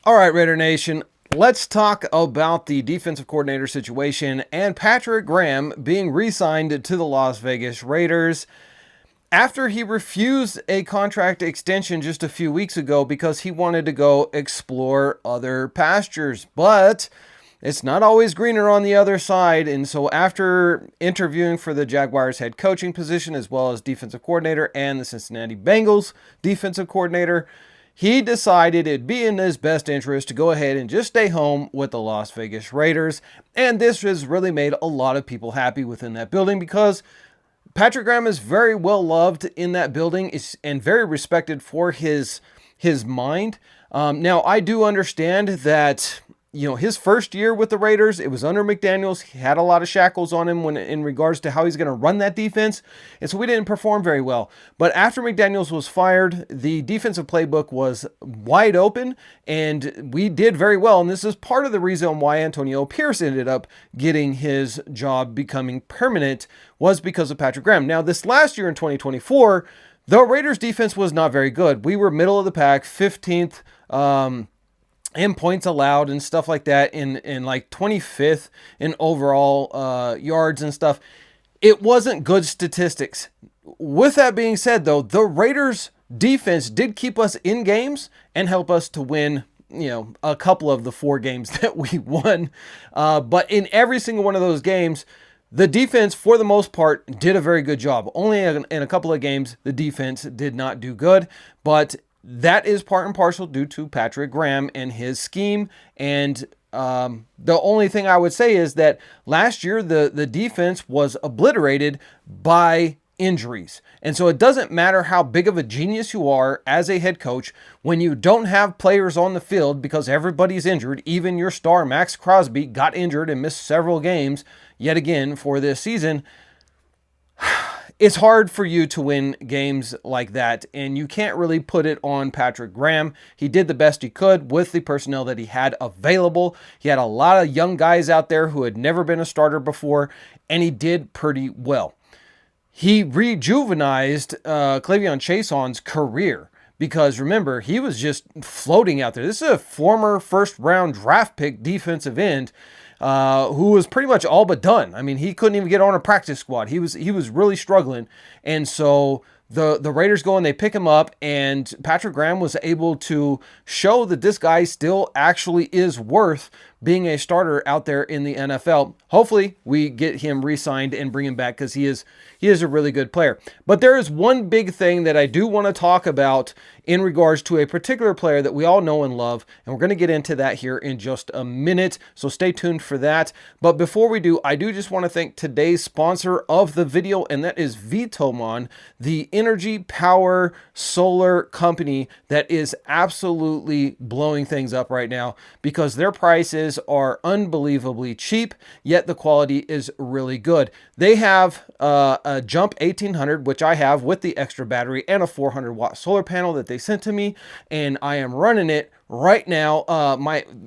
All right, Raider Nation, let's talk about the defensive coordinator situation and Patrick Graham being re-signed to the Las Vegas Raiders after he refused a contract extension just a few weeks ago because he wanted to go explore other pastures. But it's not always greener on the other side. And so after interviewing for the Jaguars head coaching position, as well as defensive coordinator and the Cincinnati Bengals defensive coordinator, he decided it'd be in his best interest to go ahead and just stay home with the Las Vegas Raiders. And this has really made a lot of people happy within that building because Patrick Graham is very well loved in that building and very respected for his mind. Now, I do understand that his first year with the Raiders, it was under McDaniels. He had a lot of shackles on him when in regards to how he's going to run that defense. And so we didn't perform very well. But after McDaniels was fired, the defensive playbook was wide open and we did very well. And this is part of the reason why Antonio Pierce ended up getting his job becoming permanent was because of Patrick Graham. Now, this last year in 2024, the Raiders defense was not very good. We were middle of the pack, 15th, in points allowed and stuff like that, in like 25th in overall yards and stuff. It wasn't good statistics. With that being said, though, the Raiders defense did keep us in games and help us to win a couple of the 4 games that we won. But in every single one of those games, the defense, for the most part, did a very good job. Only in a couple of games, the defense did not do good, but that is part and parcel due to Patrick Graham and his scheme. And the only thing I would say is that last year, the defense was obliterated by injuries. And so it doesn't matter how big of a genius you are as a head coach when you don't have players on the field because everybody's injured. Even your star, Max Crosby, got injured and missed several games yet again for this season. It's hard for you to win games like that, and you can't really put it on Patrick Graham. He did the best he could with the personnel that he had available. He had a lot of young guys out there who had never been a starter before, and he did pretty well. He rejuvenized Cleveon Chasson's career because, remember, he was just floating out there. This is a former first-round draft pick defensive end who was pretty much all but done. I mean, he couldn't even get on a practice squad. He was really struggling. And so the Raiders go and they pick him up, and Patrick Graham was able to show that this guy still actually is worth being a starter out there in the NFL. Hopefully we get him re-signed and bring him back because he is a really good player. But there is one big thing that I do want to talk about in regards to a particular player that we all know and love, and we're going to get into that here in just a minute, so stay tuned for that. But before we do, I do just want to thank today's sponsor of the video, and that is Vtoman, the energy power solar company that is absolutely blowing things up right now because their prices are unbelievably cheap, yet the quality is really good. They have a Jump 1800, which I have with the extra battery, and a 400-watt solar panel that they sent to me, and I am running it right now.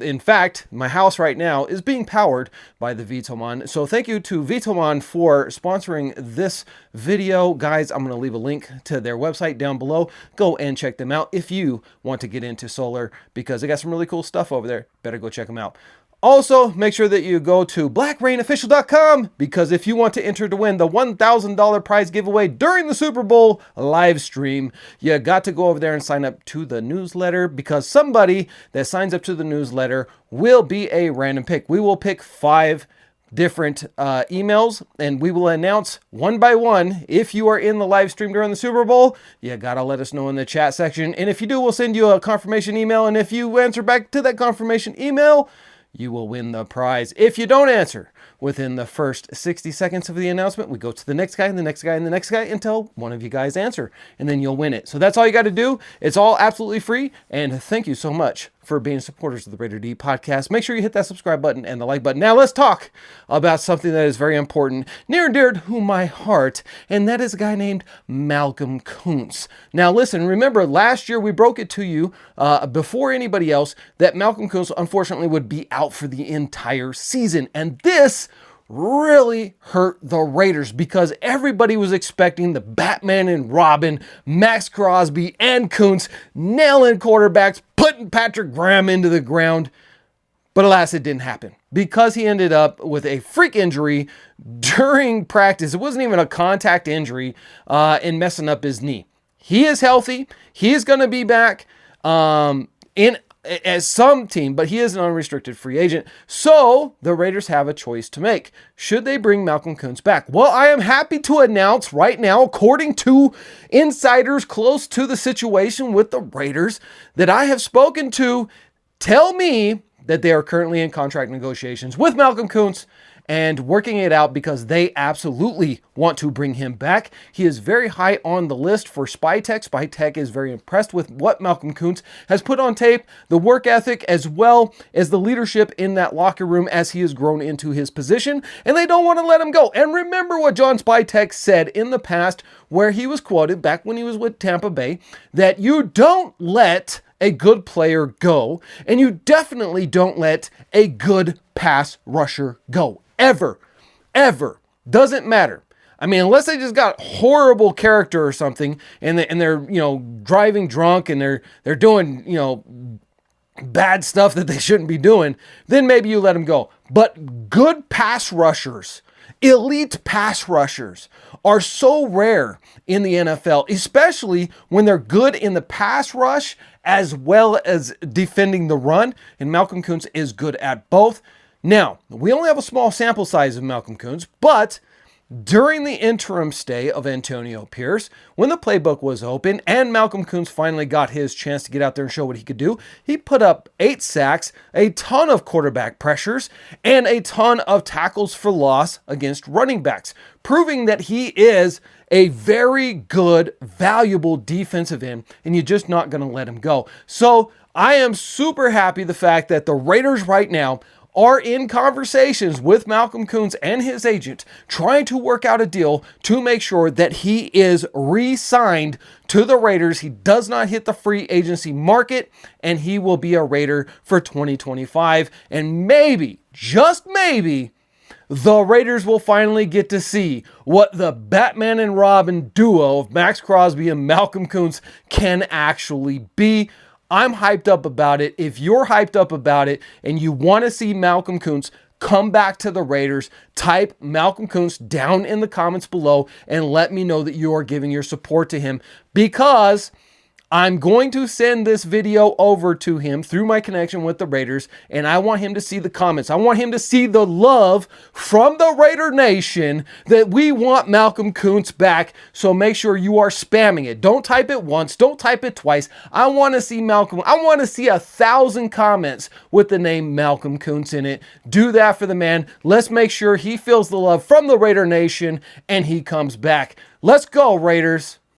In fact, my house right now is being powered by the Vtoman. So thank you to Vtoman for sponsoring this video. Guys, I'm going to leave a link to their website down below. Go and check them out if you want to get into solar because they got some really cool stuff over there. Better go check them out. Also, make sure that you go to blackrainofficial.com because if you want to enter to win the $1,000 prize giveaway during the Super Bowl live stream, you got to go over there and sign up to the newsletter because somebody that signs up to the newsletter will be a random pick. We will pick 5 different emails and we will announce one by one if you are in the live stream during the Super Bowl. You gotta let us know in the chat section, and if you do, we'll send you a confirmation email, and if you answer back to that confirmation email, you will win the prize. If you don't answer within the first 60 seconds of the announcement, we go to the next guy and the next guy and the next guy until one of you guys answer, and then you'll win it. So that's all you got to do. It's all absolutely free, and thank you so much for being supporters of the Raider D podcast. Make sure you hit that subscribe button and the like button. Now let's talk about something that is very important, near and dear to my heart, and that is a guy named Malcolm Koonce. Now listen, remember last year we broke it to you before anybody else that Malcolm Koonce unfortunately would be out for the entire season, and this really hurt the Raiders because everybody was expecting the Batman and Robin, Max Crosby and Koonce nailing quarterbacks, putting Patrick Graham into the ground. But alas, it didn't happen because he ended up with a freak injury during practice. It wasn't even a contact injury and messing up his knee. He is healthy. He is going to be back in as some team, but he is an unrestricted free agent. So the Raiders have a choice to make. Should they bring Malcolm Koonce back? Well, I am happy to announce right now, according to insiders close to the situation with the Raiders that I have spoken to, tell me that they are currently in contract negotiations with Malcolm Koonce and working it out because they absolutely want to bring him back. He is very high on the list for SpyTech. SpyTech is very impressed with what Malcolm Koonce has put on tape, the work ethic, as well as the leadership in that locker room as he has grown into his position, and they don't want to let him go. And remember what John SpyTech said in the past, where he was quoted back when he was with Tampa Bay, that you don't let a good player go, and you definitely don't let a good pass rusher go. Ever. Doesn't matter. I mean, unless they just got horrible character or something, and they're driving drunk and they're doing bad stuff that they shouldn't be doing, then maybe you let them go. But good pass rushers, elite pass rushers, are so rare in the NFL, especially when they're good in the pass rush as well as defending the run. And Malcolm Koonce is good at both. Now, we only have a small sample size of Malcolm Koonce, but during the interim stay of Antonio Pierce, when the playbook was open and Malcolm Koonce finally got his chance to get out there and show what he could do, he put up 8 sacks, a ton of quarterback pressures, and a ton of tackles for loss against running backs, proving that he is a very good, valuable defensive end, and you're just not going to let him go. So I am super happy the fact that the Raiders right now are in conversations with Malcolm Koonce and his agent, trying to work out a deal to make sure that he is re-signed to the Raiders. He does not hit the free agency market, and he will be a Raider for 2025. And maybe, just maybe, the Raiders will finally get to see what the Batman and Robin duo of Max Crosby and Malcolm Koonce can actually be. I'm hyped up about it. If you're hyped up about it and you want to see Malcolm Koonce come back to the Raiders, type Malcolm Koonce down in the comments below and let me know that you are giving your support to him, because I'm going to send this video over to him through my connection with the Raiders, and I want him to see the comments. I want him to see the love from the Raider Nation that we want Malcolm Koonce back. So make sure you are spamming it. Don't type it once. Don't type it twice. I want to see Malcolm. I want to see 1,000 comments with the name Malcolm Koonce in it. Do that for the man. Let's make sure he feels the love from the Raider Nation and he comes back. Let's go, Raiders.